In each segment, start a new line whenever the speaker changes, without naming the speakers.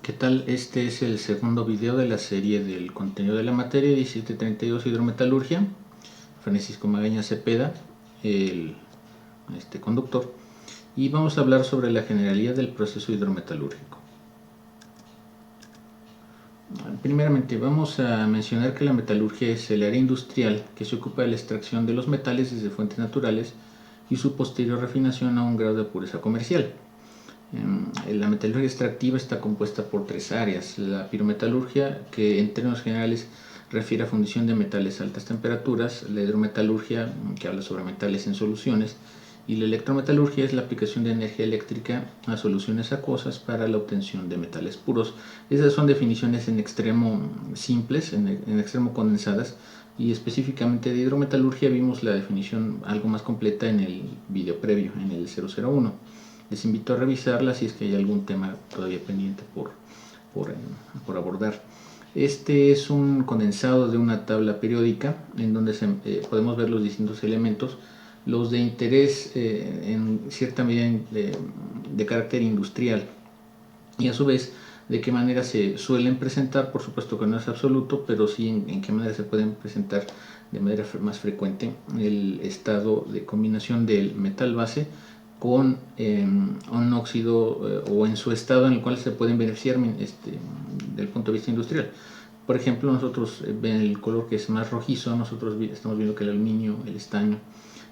¿Qué tal? Este es el segundo video de la serie del contenido de la materia 1732 Hidrometalurgia. Francisco Magaña Cepeda, el conductor, y vamos a hablar sobre la generalidad del proceso hidrometalúrgico. Primeramente vamos a mencionar que la metalurgia es el área industrial que se ocupa de la extracción de los metales desde fuentes naturales y su posterior refinación a un grado de pureza comercial. La metalurgia extractiva está compuesta por tres áreas: la pirometalurgia, que en términos generales refiere a fundición de metales a altas temperaturas; la hidrometalurgia, que habla sobre metales en soluciones; y la electrometalurgia es la aplicación de energía eléctrica a soluciones acuosas para la obtención de metales puros. Esas son definiciones en extremo simples, en extremo condensadas, y específicamente de hidrometalurgia vimos la definición algo más completa en el video previo, en el 001. Les invito a revisarla si es que hay algún tema todavía pendiente por abordar. Este es un condensado de una tabla periódica en donde podemos ver los distintos elementos, los de interés en cierta medida de carácter industrial, y a su vez de qué manera se suelen presentar. Por supuesto que no es absoluto, pero sí en qué manera se pueden presentar de manera más frecuente el estado de combinación del metal base con un óxido o en su estado en el cual se pueden beneficiar del punto de vista industrial. Por ejemplo, nosotros ven el color que es más rojizo, nosotros estamos viendo que el aluminio, el estaño,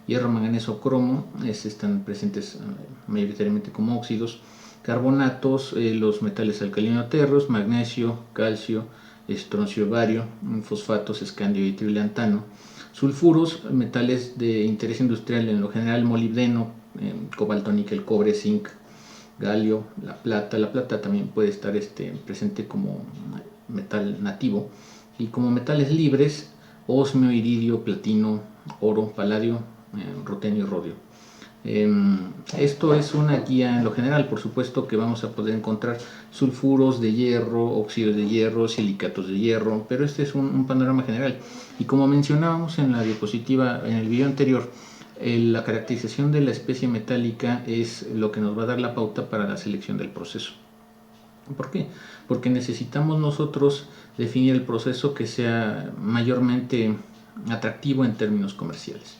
hierro, manganeso, cromo están presentes mayoritariamente como óxidos. Carbonatos, los metales alcalino-terros, magnesio, calcio, estroncio, bario, fosfatos, escandio y trilantano. Sulfuros, metales de interés industrial en lo general: molibdeno, cobalto, níquel, cobre, zinc, galio, la plata. La plata también puede estar presente como metal nativo. Y como metales libres: osmio, iridio, platino, oro, paladio, rutenio y rodio. Esto es una guía en lo general. Por supuesto que vamos a poder encontrar sulfuros de hierro, óxidos de hierro, silicatos de hierro, pero este es un panorama general. Y como mencionábamos en la diapositiva, en el video anterior, la caracterización de la especie metálica es lo que nos va a dar la pauta para la selección del proceso. ¿Por qué? Porque necesitamos nosotros definir el proceso que sea mayormente atractivo en términos comerciales.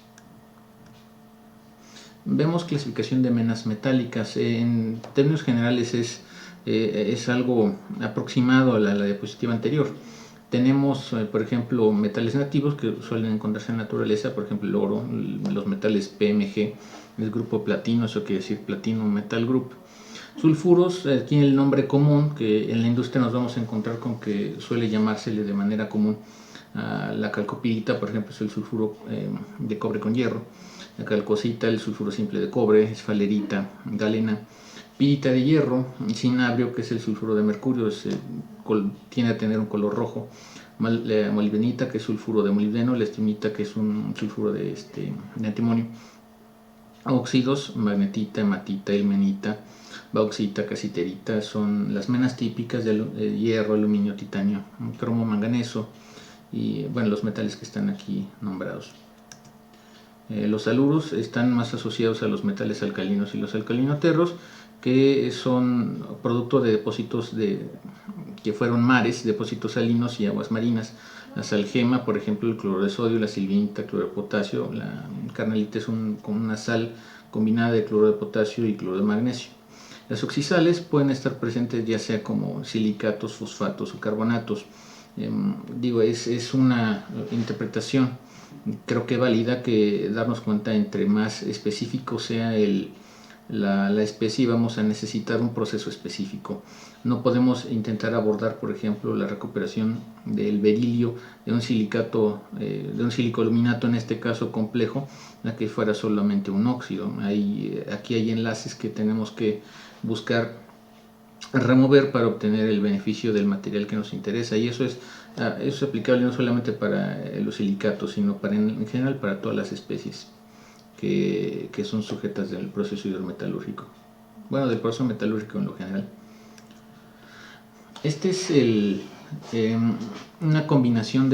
Vemos clasificación de menas metálicas. En términos generales es algo aproximado a la diapositiva anterior. Tenemos, por ejemplo, metales nativos que suelen encontrarse en la naturaleza, por ejemplo el oro, los metales PMG, el grupo platino, eso quiere decir Platinum Metal Group. Sulfuros tiene el nombre común, que en la industria nos vamos a encontrar con que suele llamársele de manera común la calcopirita, por ejemplo, es el sulfuro de cobre con hierro; la calcosita, el sulfuro simple de cobre; esfalerita, galena; pirita de hierro; cinabrio, que es el sulfuro de mercurio, tiende a tener un color rojo; molibdenita, que es sulfuro de molibdeno; la estimita, que es un sulfuro de antimonio. Óxidos: magnetita, hematita, ilmenita, bauxita, casiterita. Son las menas típicas de hierro, aluminio, titanio, cromo, manganeso y bueno, los metales que están aquí nombrados. Los haluros están más asociados a los metales alcalinos y los alcalinoterros, que son producto de depósitos que fueron mares, depósitos salinos y aguas marinas. La salgema, por ejemplo, el cloruro de sodio; la silvinita, cloruro de potasio; la carnalita es con una sal combinada de cloruro de potasio y cloruro de magnesio. Las oxisales pueden estar presentes ya sea como silicatos, fosfatos o carbonatos. Es una interpretación, creo que válida, que darnos cuenta entre más específico sea la especie, vamos a necesitar un proceso específico. No podemos intentar abordar, por ejemplo, la recuperación del berilio de un silicato, de un silicoaluminato, en este caso complejo, a que fuera solamente un óxido. Aquí hay enlaces que tenemos que buscar remover para obtener el beneficio del material que nos interesa, y eso es aplicable no solamente para los silicatos, sino en general para todas las especies que son sujetas del proceso hidrometalúrgico, bueno, del proceso metalúrgico en lo general. Este es una combinación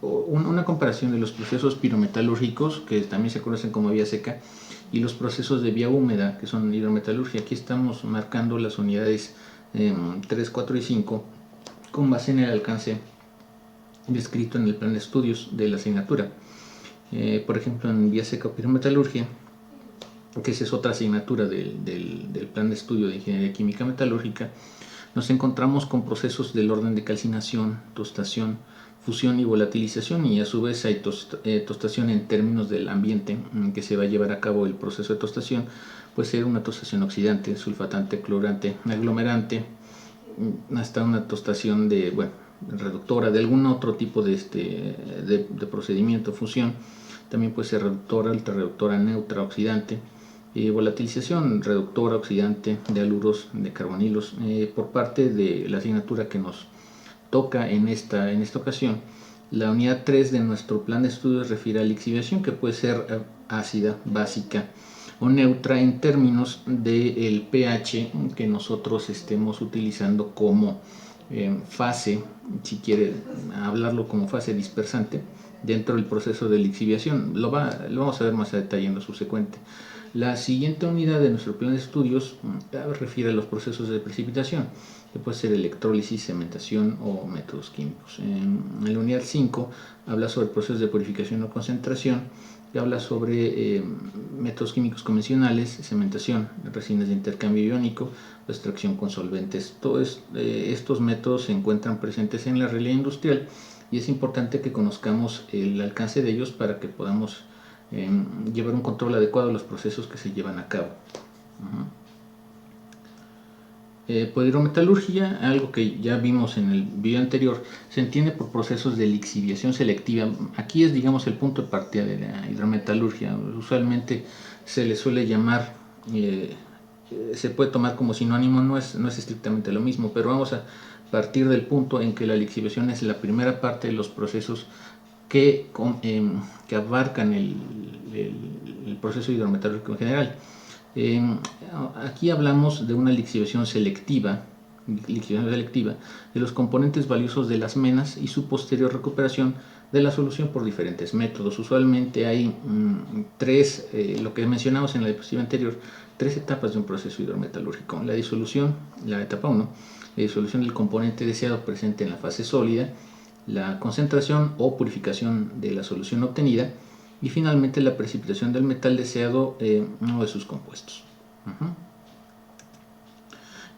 una comparación de los procesos pirometalúrgicos, que también se conocen como vía seca, y los procesos de vía húmeda, que son hidrometalurgia. Aquí estamos marcando las unidades 3, 4 y 5 con base en el alcance descrito en el plan de estudios de la asignatura. Por ejemplo, en vía seca o pirometalurgia, que esa es otra asignatura del plan de estudio de ingeniería química metalúrgica, nos encontramos con procesos del orden de calcinación, tostación, fusión y volatilización, y a su vez hay tostación en términos del ambiente en que se va a llevar a cabo el proceso de tostación. Puede ser una tostación oxidante, sulfatante, clorante, aglomerante, hasta una tostación reductora de algún otro tipo de procedimiento, fusión. También puede ser reductora, ultrarreductora, neutra, oxidante. Volatilización, reductora, oxidante de haluros, de carbonilos. Por parte de la asignatura que nos toca en esta ocasión, la unidad 3 de nuestro plan de estudios refiere a lixiviación, que puede ser ácida, básica o neutra en términos del pH que nosotros estemos utilizando como fase, si quiere hablarlo como fase dispersante, dentro del proceso de lixiviación. Lo vamos a ver más a detalle en lo subsecuente. La siguiente unidad de nuestro plan de estudios refiere a los procesos de precipitación, que puede ser electrólisis, cementación o métodos químicos. En la unidad 5 habla sobre procesos de purificación o concentración, que habla sobre métodos químicos convencionales, cementación, resinas de intercambio iónico, extracción con solventes. Todos estos métodos se encuentran presentes en la realidad industrial y es importante que conozcamos el alcance de ellos para que podamos llevar un control adecuado de los procesos que se llevan a cabo. Por hidrometalurgia, algo que ya vimos en el video anterior, se entiende por procesos de lixiviación selectiva. Aquí es, digamos, el punto de partida de la hidrometalurgia. Usualmente se le suele llamar, se puede tomar como sinónimo, no es estrictamente lo mismo, pero vamos a partir del punto en que la lixiviación es la primera parte de los procesos que abarcan el proceso hidrometalúrgico en general. Aquí hablamos de una lixiviación selectiva de los componentes valiosos de las menas y su posterior recuperación de la solución por diferentes métodos. Usualmente hay tres, lo que mencionamos en la diapositiva anterior, tres etapas de un proceso hidrometalúrgico. La disolución, la etapa 1, la disolución del componente deseado presente en la fase sólida, la concentración o purificación de la solución obtenida, y finalmente la precipitación del metal deseado, uno de sus compuestos.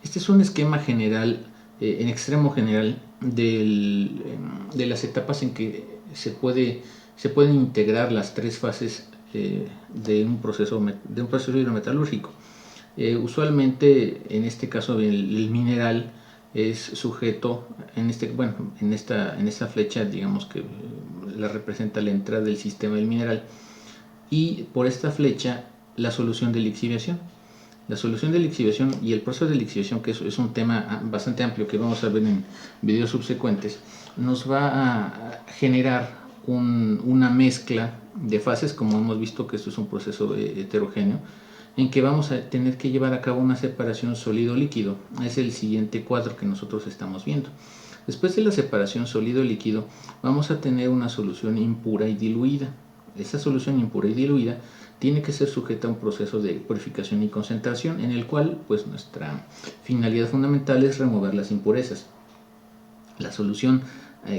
Este es un esquema general, en extremo general, de las etapas en que se pueden integrar las tres fases de un proceso hidrometalúrgico. Usualmente, en este caso, el mineral es sujeto, en esta flecha, digamos que la representa la entrada del sistema del mineral, y por esta flecha la solución de lixiviación. La solución de lixiviación y el proceso de lixiviación, que es un tema bastante amplio que vamos a ver en videos subsecuentes, nos va a generar una mezcla de fases, como hemos visto que esto es un proceso heterogéneo, en que vamos a tener que llevar a cabo una separación sólido-líquido. Es el siguiente cuadro que nosotros estamos viendo. Después de la separación sólido-líquido, vamos a tener una solución impura y diluida. Esa solución impura y diluida tiene que ser sujeta a un proceso de purificación y concentración, en el cual pues nuestra finalidad fundamental es remover las impurezas. La solución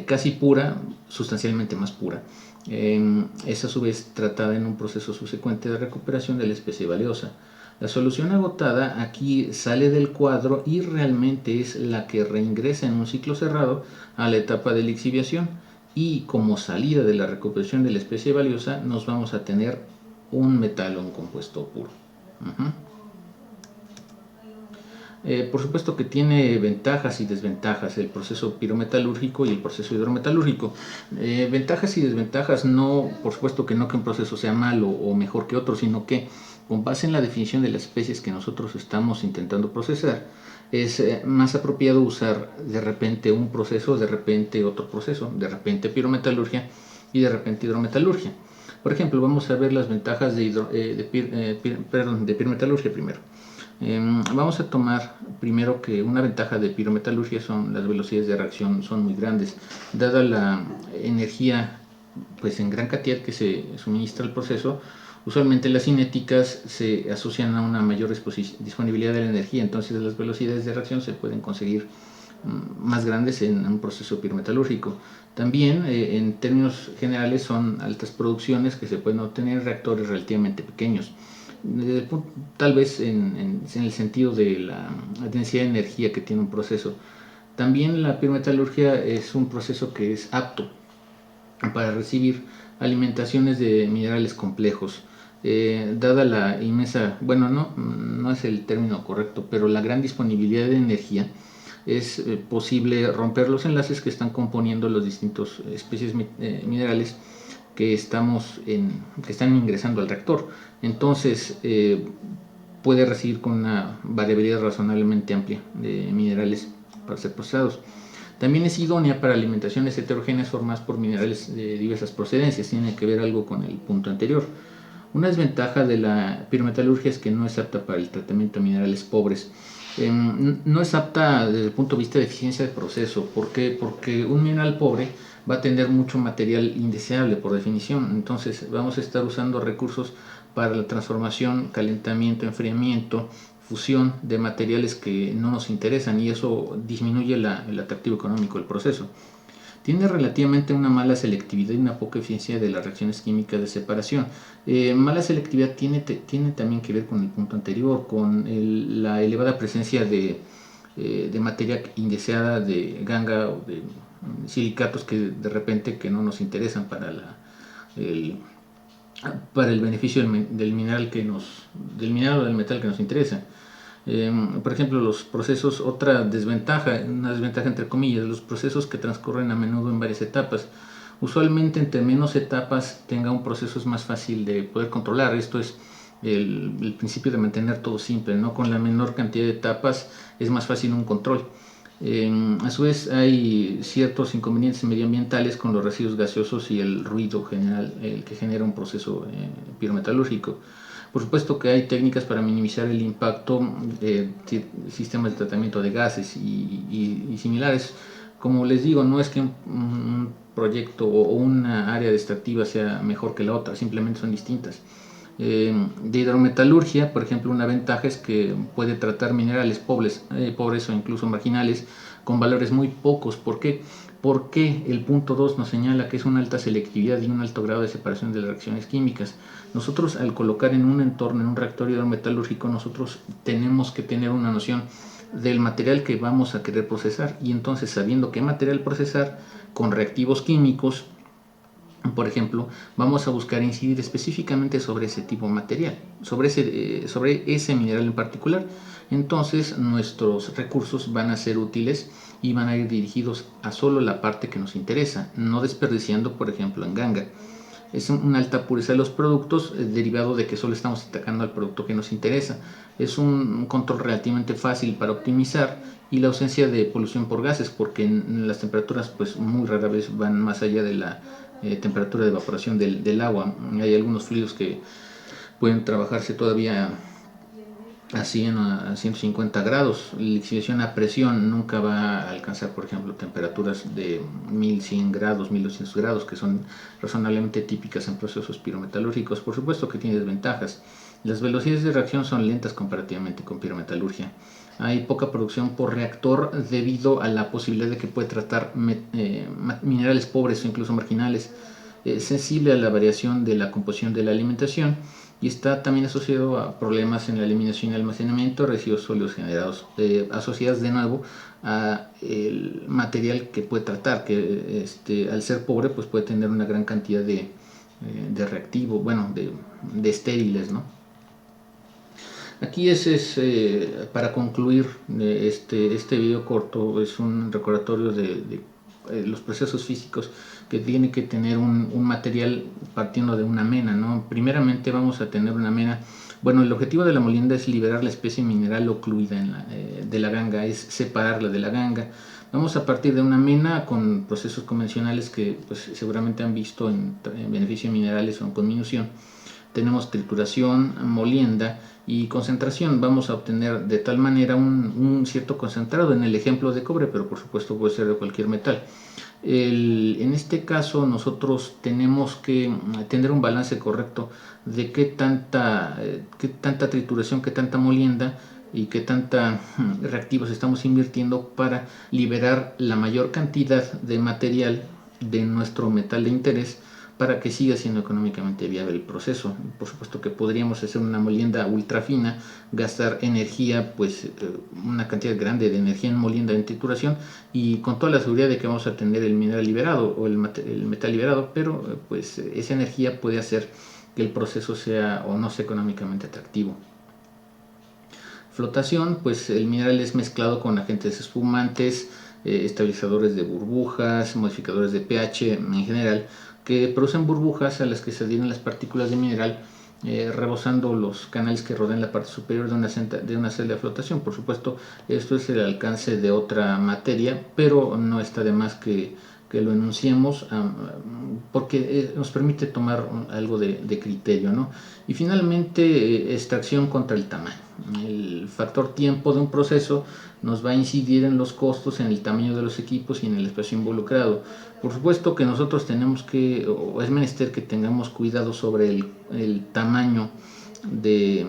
casi pura, sustancialmente más pura, es a su vez tratada en un proceso subsecuente de recuperación de la especie valiosa. La solución agotada aquí sale del cuadro y realmente es la que reingresa en un ciclo cerrado a la etapa de lixiviación, y como salida de la recuperación de la especie valiosa nos vamos a tener un metal o un compuesto puro. Por supuesto que tiene ventajas y desventajas el proceso pirometalúrgico y el proceso hidrometalúrgico. Ventajas y desventajas, no, por supuesto que no que un proceso sea malo o mejor que otro, sino que con base en la definición de las especies que nosotros estamos intentando procesar, es más apropiado usar de repente un proceso, de repente otro proceso, de repente pirometalurgia y de repente hidrometalurgia. Por ejemplo, vamos a ver las ventajas de pirometalurgia primero. Vamos a tomar primero que una ventaja de pirometalurgia son las velocidades de reacción, son muy grandes, dada la energía pues en gran cantidad que se suministra al proceso. Usualmente las cinéticas se asocian a una mayor disponibilidad de la energía, entonces las velocidades de reacción se pueden conseguir más grandes en un proceso pirometalúrgico. También, en términos generales, son altas producciones que se pueden obtener en reactores relativamente pequeños. Tal vez en el sentido de la densidad de energía que tiene un proceso. También la pirometalurgia es un proceso que es apto para recibir alimentaciones de minerales complejos. Dada la inmensa, bueno, no es el término correcto, pero la gran disponibilidad de energía, es posible romper los enlaces que están componiendo los distintos especies minerales que están ingresando al reactor. Entonces puede recibir con una variabilidad razonablemente amplia de minerales para ser procesados. También es idónea para alimentaciones heterogéneas formadas por minerales de diversas procedencias. Tiene que ver algo con el punto anterior. Una desventaja de la pirometalurgia es que no es apta para el tratamiento de minerales pobres. No es apta desde el punto de vista de eficiencia de proceso. ¿Por qué? Porque un mineral pobre va a tener mucho material indeseable por definición. Entonces vamos a estar usando recursos para la transformación, calentamiento, enfriamiento, fusión de materiales que no nos interesan, y eso disminuye el atractivo económico del proceso. Tiene relativamente una mala selectividad y una poca eficiencia de las reacciones químicas de separación. Mala selectividad tiene también que ver con el punto anterior, con la elevada presencia de materia indeseada, de ganga o de silicatos que de repente que no nos interesan para el beneficio del mineral o del metal que nos interesa. Por ejemplo, los procesos, una desventaja entre comillas, los procesos que transcurren a menudo en varias etapas. Usualmente entre menos etapas tenga un proceso es más fácil de poder controlar. Esto es el principio de mantener todo simple, ¿no? Con la menor cantidad de etapas es más fácil un control. A su vez hay ciertos inconvenientes medioambientales con los residuos gaseosos y el ruido general el que genera un proceso pirometalúrgico. Por supuesto que hay técnicas para minimizar el impacto de sistemas de tratamiento de gases y similares. Como les digo, no es que un proyecto o una área extractiva sea mejor que la otra, simplemente son distintas. De hidrometalurgia, por ejemplo, una ventaja es que puede tratar minerales pobres o incluso marginales con valores muy pocos. ¿Por qué? Porque el punto 2 nos señala que es una alta selectividad y un alto grado de separación de las reacciones químicas. Nosotros, al colocar en un entorno, en un reactor hidrometalúrgico, nosotros tenemos que tener una noción del material que vamos a querer procesar, y entonces, sabiendo qué material procesar con reactivos químicos, por ejemplo, vamos a buscar incidir específicamente sobre ese tipo de material, sobre ese mineral en particular. Entonces nuestros recursos van a ser útiles y van a ir dirigidos a solo la parte que nos interesa, no desperdiciando, por ejemplo, en ganga. Es una alta pureza de los productos, derivado de que solo estamos atacando al producto que nos interesa. Es un control relativamente fácil para optimizar, y la ausencia de polución por gases, porque en las temperaturas pues muy rara vez van más allá de la temperatura de evaporación del agua. Hay algunos fluidos que pueden trabajarse todavía a 100 a 150 grados. La lixiviación a presión nunca va a alcanzar, por ejemplo, temperaturas de 1100 grados, 1200 grados, que son razonablemente típicas en procesos pirometalúrgicos. Por supuesto que tiene desventajas. Las velocidades de reacción son lentas comparativamente con pirometalurgia. Hay poca producción por reactor debido a la posibilidad de que puede tratar minerales pobres o incluso marginales. Es sensible a la variación de la composición de la alimentación, y está también asociado a problemas en la eliminación y almacenamiento de residuos sólidos generados, asociados de nuevo a el material que puede tratar, que al ser pobre pues puede tener una gran cantidad de reactivos, bueno, de estériles, ¿no? Aquí para concluir este video corto, es un recordatorio de los procesos físicos que tiene que tener un material partiendo de una mena, ¿no? Primeramente vamos a tener una mena. Bueno, el objetivo de la molienda es liberar la especie mineral ocluida de la ganga, es separarla de la ganga. Vamos a partir de una mena con procesos convencionales que pues, seguramente han visto en beneficio de minerales o en conminución. tenemos trituración, molienda y concentración. Vamos a obtener de tal manera un cierto concentrado en el ejemplo de cobre, pero por supuesto puede ser de cualquier metal. En este caso nosotros tenemos que tener un balance correcto de qué tanta trituración, qué tanta molienda y qué tanta reactivos estamos invirtiendo para liberar la mayor cantidad de material de nuestro metal de interés para que siga siendo económicamente viable el proceso. Por supuesto que podríamos hacer una molienda ultra fina, gastar energía, pues una cantidad grande de energía en molienda en trituración y con toda la seguridad de que vamos a tener el mineral liberado o el metal liberado, pero pues esa energía puede hacer que el proceso sea o no sea económicamente atractivo. Flotación, pues el mineral es mezclado con agentes espumantes, estabilizadores de burbujas, modificadores de pH en general, que producen burbujas a las que se adhieren las partículas de mineral, rebosando los canales que rodean la parte superior de una celda de flotación. Por supuesto, esto es el alcance de otra materia, pero no está de más que lo enunciemos porque nos permite tomar algo de criterio, ¿no? Y finalmente, extracción contra el tamaño. El factor tiempo de un proceso nos va a incidir en los costos, en el tamaño de los equipos y en el espacio involucrado. Por supuesto que nosotros tenemos que, o es menester que tengamos cuidado sobre el tamaño de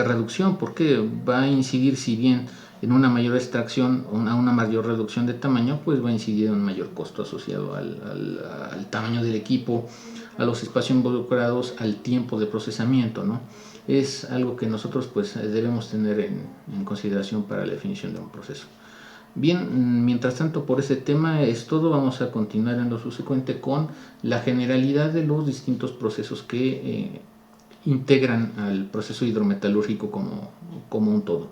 reducción, porque va a incidir, si bien en una mayor extracción o una mayor reducción de tamaño, pues va a incidir en un mayor costo asociado al tamaño del equipo, a los espacios involucrados, al tiempo de procesamiento, ¿no? Es algo que nosotros pues debemos tener en consideración para la definición de un proceso. Bien, mientras tanto por este tema es todo. Vamos a continuar en lo subsecuente con la generalidad de los distintos procesos que integran al proceso hidrometalúrgico como un todo.